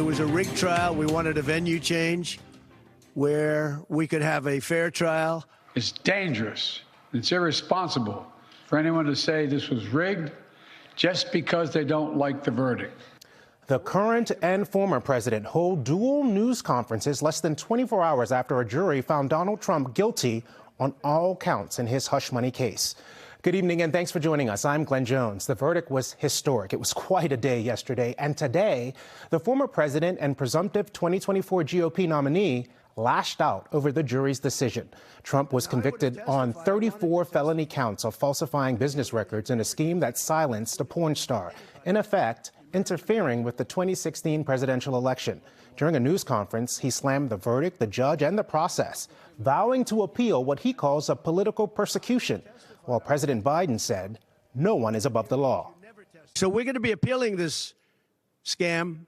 was a rigged trial. We wanted a venue change where we could have a fair trial. It's dangerous. It's irresponsible for anyone to say this was rigged just because they don't like the verdict. The current and former president hold dual news conferences less than 24 hours after a jury found Donald Trump guilty on all counts in his hush money case. Good evening and thanks for joining us. I'm Glenn Jones. The verdict was historic. It was quite a day yesterday. And today, the former president and presumptive 2024 GOP nominee lashed out over the jury's decision. Trump was convicted on 34 felony counts of falsifying business records in a scheme that silenced a porn star, in effect, interfering with the 2016 presidential election. During a news conference, he slammed the verdict, the judge, and the process, vowing to appeal what he calls a political persecution, while President Biden said, no one is above the law. So we're going to be appealing this scam.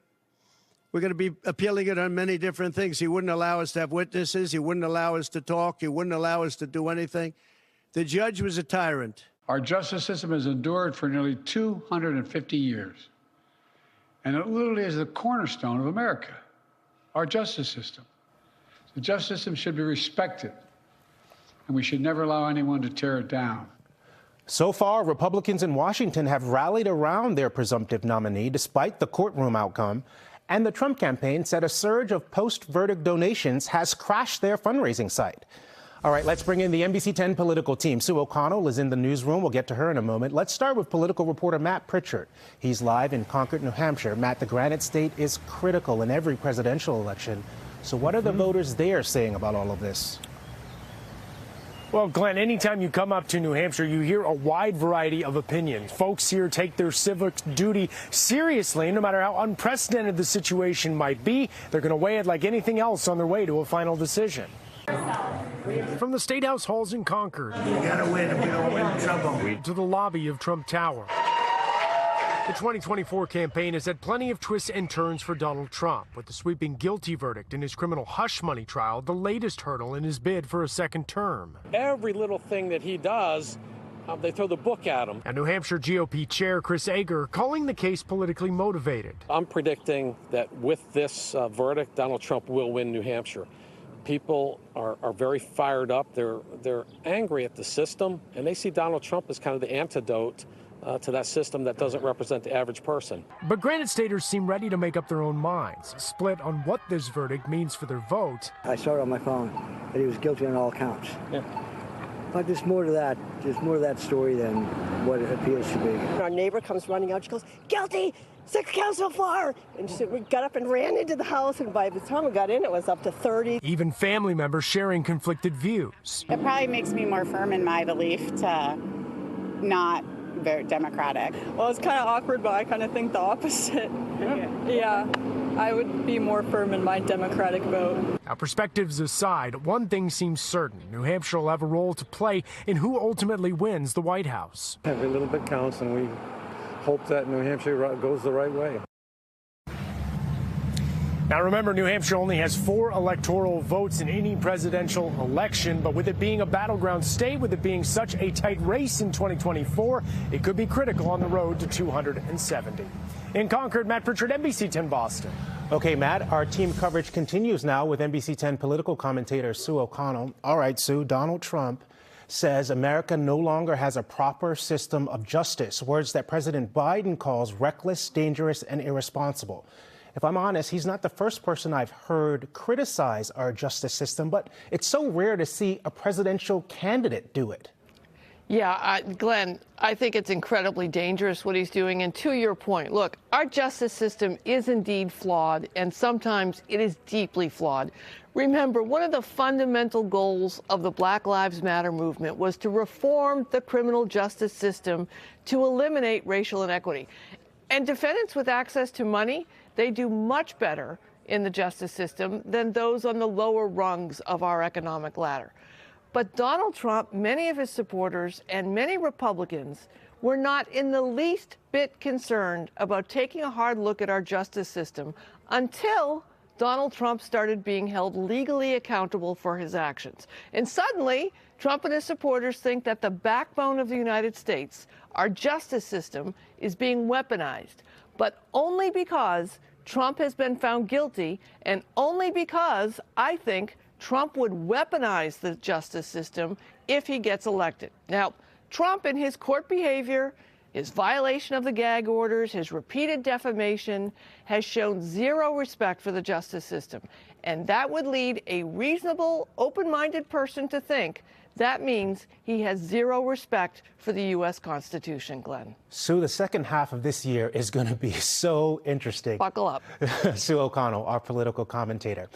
We're going to be appealing it on many different things. He wouldn't allow us to have witnesses. He wouldn't allow us to talk. He wouldn't allow us to do anything. The judge was a tyrant. Our justice system has endured for nearly 250 years. And it literally is the cornerstone of America, our justice system. The justice system should be respected, and we should never allow anyone to tear it down. So far, Republicans in Washington have rallied around their presumptive nominee despite the courtroom outcome. And the Trump campaign said a surge of post-verdict donations has crashed their fundraising site. All right, let's bring in the NBC 10 political team. Sue O'Connell is in the newsroom. We'll get to her in a moment. Let's start with political reporter Matt Pritchard. He's live in Concord, New Hampshire. Matt, the Granite State is critical in every presidential election. So what are the voters there saying about all of this? Well, Glenn, anytime you come up to New Hampshire, you hear a wide variety of opinions. Folks here take their civic duty seriously. No matter how unprecedented the situation might be, they're going to weigh it like anything else on their way to a final decision. From the State House halls in Concord, We got to win. If we don't win, trouble. to the lobby of Trump Tower. The 2024 campaign has had plenty of twists and turns for Donald Trump, with the sweeping guilty verdict in his criminal hush money trial the latest hurdle in his bid for a second term. Every little thing that he does, they throw the book at him. And New Hampshire GOP Chair Chris Ager calling the case politically motivated. I'm predicting that with this verdict, Donald Trump will win New Hampshire. People are very fired up. They're angry at the system, and they see Donald Trump as kind of the antidote to that system that doesn't represent the average person. But Granite Staters seem ready to make up their own minds, split on what this verdict means for their vote. I saw it on my phone that he was guilty on all counts. Yeah. But there's more to that. There's more to that story than what it appears to be. Our neighbor comes running out. She goes, "Guilty! 6 counts so far!" And we got up and ran into the house, and by the time we got in, it was up to 30. Even family members sharing conflicted views. It probably makes me more firm in my belief to not vote Democratic. Well, it's kind of awkward, but I kind of think the opposite. Yeah, I would be more firm in my Democratic vote. Now, perspectives aside, one thing seems certain. New Hampshire will have a role to play in who ultimately wins the White House. Every little bit counts, and we hope that New Hampshire goes the right way. Now remember, New Hampshire only has 4 electoral votes in any presidential election, but with it being a battleground state, with it being such a tight race in 2024, it could be critical on the road to 270. In Concord, Matt Pritchard, NBC 10 Boston. Okay, Matt, our team coverage continues now with NBC 10 political commentator Sue O'Connell. All right, Sue, Donald Trump says America no longer has a proper system of justice, words that President Biden calls reckless, dangerous, and irresponsible. If I'm honest, he's not the first person I've heard criticize our justice system, but it's so rare to see a presidential candidate do it. Yeah, Glenn, I think it's incredibly dangerous what he's doing. And to your point, look, our justice system is indeed flawed, and sometimes it is deeply flawed. Remember, one of the fundamental goals of the Black Lives Matter movement was to reform the criminal justice system to eliminate racial inequity. And defendants with access to money, they do much better in the justice system than those on the lower rungs of our economic ladder. But Donald Trump, many of his supporters, and many Republicans were not in the least bit concerned about taking a hard look at our justice system until Donald Trump started being held legally accountable for his actions. And suddenly, Trump and his supporters think that the backbone of the United States, our justice system, is being weaponized, but only because Trump has been found guilty, and only because I think Trump would weaponize the justice system if he gets elected. Now, Trump and his court behavior, his violation of the gag orders, his repeated defamation, has shown zero respect for the justice system. And that would lead a reasonable, open-minded person to think that means he has zero respect for the U.S. Constitution, Glenn. Sue, the second half of this year is going to be so interesting. Buckle up. Sue O'Connell, our political commentator.